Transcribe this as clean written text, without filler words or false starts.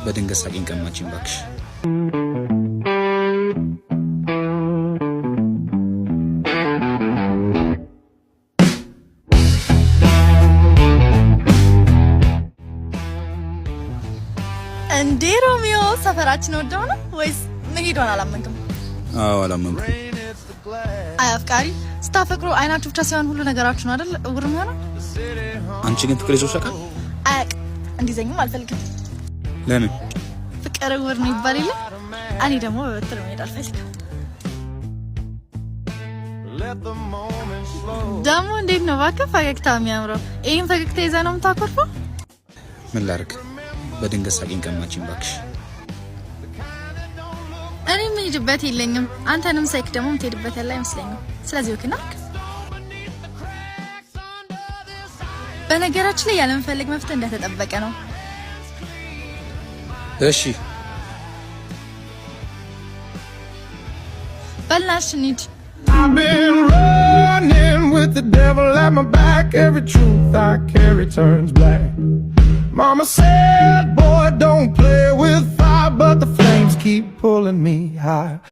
በድንገት ሳቂን ቀማችኝ ባክሽ። እንዴ ሮሚዮ ሰፈራችን ወደው ነው ወይስ መሄዷን አላመንክም? አዎ አላመንኩም። አይ አፍቃሪ ስታፈቅሩ አይናችሁ ብቻ ሳይሆን ሁሉ ነገራችሁ ነው አይደል? እውርም ሆነ አንቺ ግን ፍቅር ይዞሽ ያውቃል? አያቅ እንዲዘኝም አልፈልግም። ለምን? ፍቅር እውር ነው ይባል የለ? እኔ ደግሞ በበትር መሄድ አልፈልግም። ደግሞ እንዴት ነው እባክህ ፈገግታ የሚያምረው? ይሄን ፈገግታ ይዘህ ነው የምታኮርፈው? ምን ላድርግ? በድንገት ሳቂን ቀማችኝ ባክሽ። እኔ የምሄድበት የለኝም። አንተንም ሳይክ ደግሞ የምትሄድበት ያለ አይመስለኝም። ስለዚህ ወክና በነገራችን ላይ ያለመፈለግ መፍትሄ እንደተጠበቀ ነው። እሺ በልናሽ እንሂድ። I've been running with the devil at my back. Every truth I carry turns black. Mama said, boy, don't play with fire, but the flames keep pulling me high.